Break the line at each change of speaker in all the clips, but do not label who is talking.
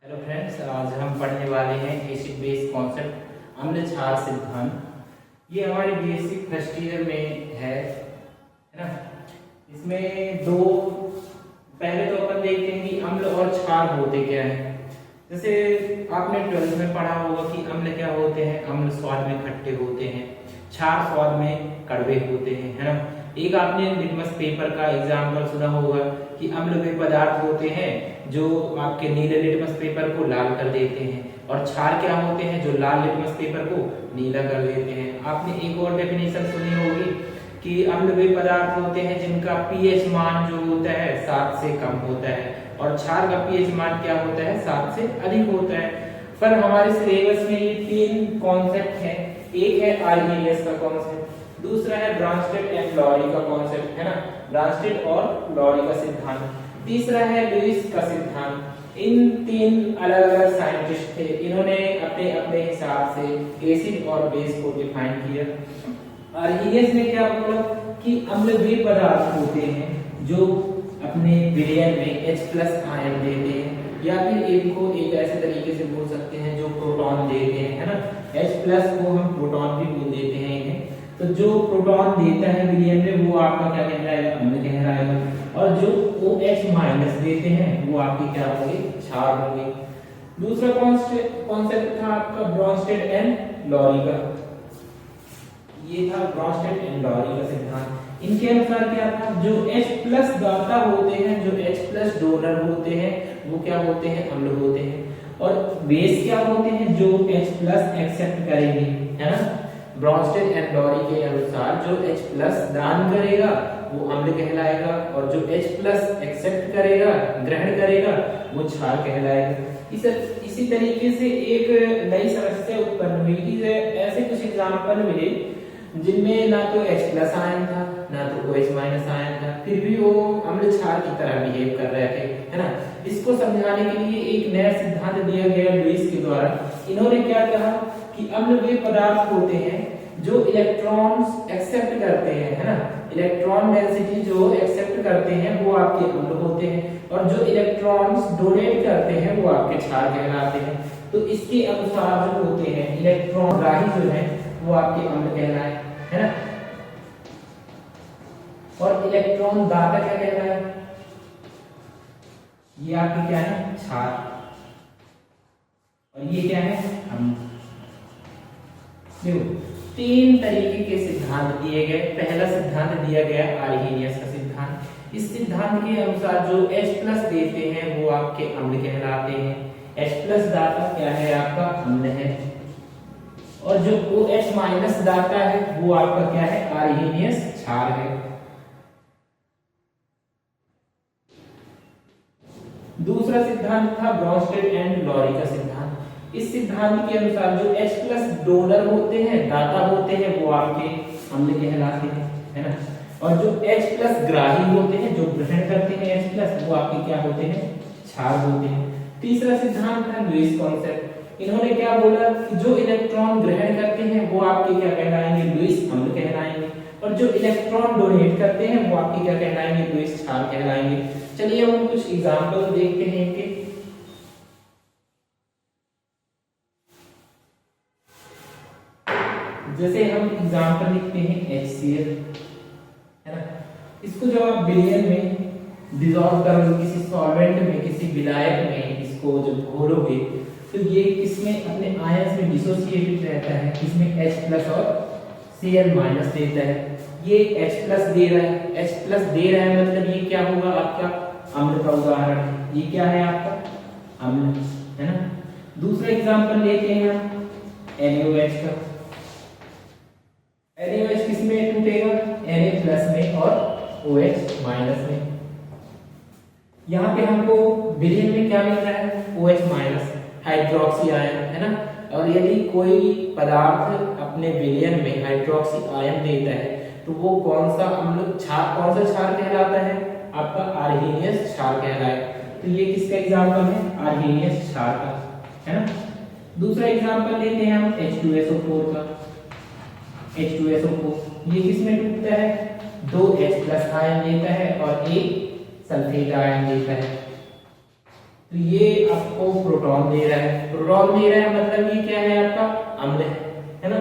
Hello friends, आज हम पढ़ने वाले हैं एसिड बेस कॉन्सेप्ट अम्ल क्षार सिद्धांत। ये हमारे बीएससी फर्स्ट ईयर में है ना। इसमें दो पहले तो अपन देखते हैं कि अम्ल और क्षार होते क्या हैं। जैसे आपने 12th में पढ़ा होगा कि अम्ल क्या होते हैं। अम्ल स्वाद में खट्टे होते हैं, क्षार स्वाद में कड़वे होते हैं, है ना। एक आपने लिटमस पेपर का एग्जाम्पल सुना होगा कि अम्ल वे पदार्थ होते हैं जो आपके नीले लिटमस पेपर को लाल कर देते हैं, और क्षार क्या होते हैं जो लाल लिटमस पेपर को नीला कर देते हैं। आपने एक और डेफिनेशन सुनी होगी कि अम्ल वे पदार्थ होते हैं जिनका पीएच मान जो होता है 7 से कम होता है, और क्षार का पीएच मान क्या होता है 7 से अधिक होता है। पर हमारे सिलेबस में ये तीन कॉन्सेप्ट हैं। एक है आर्हेनियस का कॉन्सेप्ट, दूसरा है ब्रॉन्स्टेड एंड लॉरी का कॉन्सेप्ट, है ना, ब्रॉन्स्टेड और लॉरी का सिद्धांत, तीसरा है लुईस का सिद्धांत। इन तीन अलग अलग साइंटिस्ट थे, इन्होंने अपने अपने हिसाब से एसिड और बेस को डिफाइन किया। आर्हेनियस ने क्या बोला कि अम्ल वे पदार्थ होते हैं जो अपने विलयन में H+ आयन देते हैं, या फिर एक को एक ऐसे तरीके से बोल सकते हैं जो प्रोटॉन देते हैं, है ना। H+ को हम प्रोटॉन भी बोल देते हैं इन्हें। तो जो प्रोटॉन देता है विलयन में वो आपका क्या कहलाएगा, अम्ल कहलाएगा, और जो OH- देते हैं वो आपके क्या होंगे, क्षार होंगे। दूसरा कॉन्सेप्ट था आपका ब्रॉन्स्टेड एंड लॉरी का। ये था ब्रॉन्स्टेड एंड लॉरी का सिद्धांत। इनके अनुसार क्या था, जो H+ दाता होते हैं, जो H+ डोनर होते हैं वो क्या होते हैं, अम्ल होते हैं, और बेस क्या होते हैं जो H+ एक्सेप्ट करेंगे, है ना। ब्रॉन्स्टेड एंड लॉरी के अनुसार जो H+ दान करेगा वो अम्ल कहलाएगा, और जो H+ एक्सेप्ट करेगा, ग्रहण करेगा, वो क्षार कहलाएगा। इसी तरीके से एक नई समस्या उत्पन्न हुई कि ऐसे कुछ एग्जांपल मिले जिनमें ना तो H+ आयन था ना तो OH- आयन था, फिर भी वो अम्ल क्षार की तरह बिहेव कर रहे थे, है ना। इसको समझाने के लिए एक नया सिद्धांत दिया गया लुईस के द्वारा। इन्होंने क्या कहा कि अम्ल वे पदार्थ होते हैं जो इलेक्ट्रॉन्स एक्सेप्ट करते हैं, है ना। इलेक्ट्रॉन डेंसिटी जो एक्सेप्ट करते हैं वो आपके अम्ल होते हैं, और जो इलेक्ट्रॉन्स डोनेट करते हैं वो आपके क्षार कहलाते हैं। तो इसके अनुसार जो होते हैं इलेक्ट्रॉन ग्राही जो है वो आपके अम्ल कहलाए, है ना। और इलेक्ट्रॉन दाता क्या कहलाए, ये आपके क्या है, क्षार, और ये क्या है, अम्ल। देखो तीन तरीके के सिद्धांत दिए गए। पहला सिद्धांत दिया गया आर्हेनियस का सिद्धांत। इस सिद्धांत के अनुसार जो H+ देते हैं वो आपके अम्ल कहलाते हैं। H+ दाता क्या है, आपका अम्ल है, और जो OH- दाता है वो आपका क्या है, आर्हेनियस क्षार है। दूसरा सिद्धांत था ब्रॉन्स्टेड एंड लॉरी का सिद्धांत। इस सिद्धांत के अनुसार जो H+ डोनर होते हैं, दाता होते हैं, वो आपके अम्ल कहलाते हैं, है ना। और जो H+ ग्राही होते हैं, जो ग्रहण करते हैं H+, वो आपके क्या होते हैं, क्षार होते हैं। तीसरा सिद्धांत था लुईस कॉन्सेप्ट। इन्होंने क्या बोला कि जो इलेक्ट्रॉन ग्रहण करते हैं वो आपके क्या कहलाएंगे, लुईस अम्ल कहलाएंगे, और जो इलेक्ट्रॉन डोनेट करते हैं वो आपके क्या कहलाएंगे, लुईस क्षार कहलाएंगे। चलिए हम कुछ एग्जांपल देखते हैं इनके। जैसे हम एग्जांपल लिखते हैं HCl, है ना। इसको जब आप विलयन में डिसॉल्व करोगे किसी सॉल्वेंट में, किसी विलायक में, इसको जब घोलोगे तो ये किसमें अपने आयंस में डिसोसिएटेड रहता है, किसमें H+ और Cl- देता है। ये H+ दे रहा है, H+ दे रहा है मतलब ये क्या होगा, आपका अम्ल का उदाहरण है। ये क्या है, आपका अम्ल, है ना। दूसरा एग्जांपल लेते हैं हम NaOH का। NaOH किसमें टूटेगा, Na+ में और OH- में। यहाँ पे हमको विलयन में क्या मिल रहा है, OH- हाइड्रोक्सी आयन, है ना। और यदि कोई पदार्थ अपने विलयन में हाइड्रोक्सी आयन देता है तो वो कौन सा अम्ल क्षार, कौन सा क्षार कहलाता है, आपका आर्हेनियस क्षार कहलाएगा। तो ये किसका एग्जांपल है, आर्हेनियस क्षार का, है ना। दूसरा एग्जांपल लेते हैं हम H2SO4 का। H2SO4 ये किसमें टूटता है, 2 H+ आयन देता है और एक सल्फेट आयन देता है। तो ये आपको प्रोटॉन दे रहा है, प्रोटॉन दे रहा है मतलब ये क्या है आपका अम्ल है ना।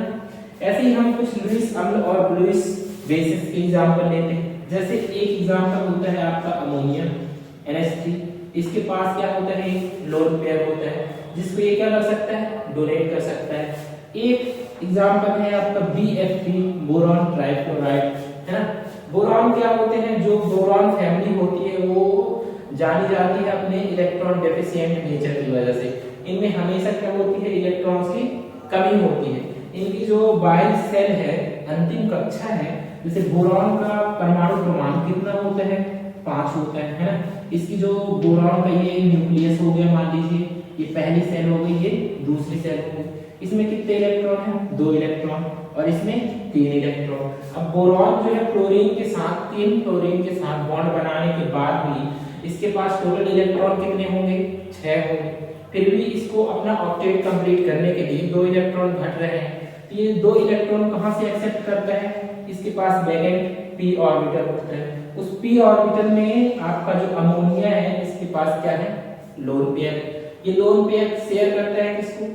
ऐसे ही हम कुछ लुईस अम्ल और लुईस बेसिस के एग्जांपल लेते हैं। जैसे एक एग्जांपल होता है आपका अमोनिया NH3, इसके पास क्या होता है, एक लोन पेयर होता है जिसको ये क्या कर सकता है, डोनेट कर सकता है। एक एग्जांपल है आपका BF3 बोरॉन ट्राइफ्लोराइड है ना। बोरॉन क्या होते हैं, जो बोरॉन फैमिली होती है वो जानी जाती है अपने इलेक्ट्रॉन डेफिशिएंट नेचर की वजह से। इनमें हमेशा क्या होती है, इलेक्ट्रॉन्स की कमी होती है। इनकी जो बाइल सेल है, अंतिम कक्षा है, जैसे बोरॉन का परमाणु क्रमांक कितना होता है, 5 होता है ना। इसकी जो बोरॉन का ये न्यूक्लियस हो गया, मान लीजिए ये पहली सेल हो गई, ये दूसरी सेल हो गई। इसमें कितने इलेक्ट्रॉन हैं, 2 इलेक्ट्रॉन, और इसमें 3 इलेक्ट्रॉन। अब बोरॉन जो है क्लोरीन के साथ, 3 क्लोरीन के साथ बॉन्ड बनाने के बाद भी इसके पास टोटल इलेक्ट्रॉन कितने होंगे, 6 होंगे। फिर भी इसको अपना ऑक्टेट कंप्लीट करने के लिए 2 इलेक्ट्रॉन घट रहे हैं। तो ये 2 इलेक्ट्रॉन कहां से एक्सेप्ट करता है, इसके पास वैलेंट p ऑर्बिटल होता है। उस p ऑर्बिटल में आपका जो अमोनिया है, इसके पास क्या है, लोन पेयर। ये लोन पेयर शेयर करता है किसको,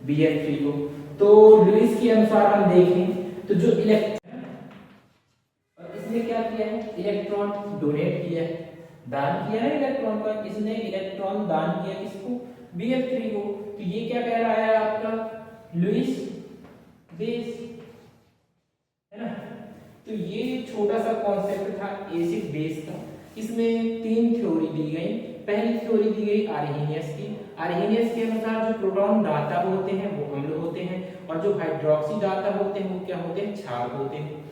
BF3 को। तो लुईस के अनुसार हम देखें तो जो इलेक्ट्रॉन, और इसने क्या किया है, इलेक्ट्रॉन डोनेट किया है, दान किया है इलेक्ट्रॉन का। इसने इलेक्ट्रॉन दान किया किसको, BF3 को। तो ये क्या कह रहा है आपका, लुईस बेस है ना। तो ये छोटा सा कॉन्सेप्ट था एसिड बेस का। इसमें 3 थ्योरी दी गई। पहली थ्योरी दी गई आर्हेनियस की। आर्हेनियस के अनुसार जो प्रोटॉन दाता होते हैं वो अम्ल होते हैं, और जो हाइड्रोक्सी दाता होते हैं वो क्या होते हैं, क्षार होते हैं।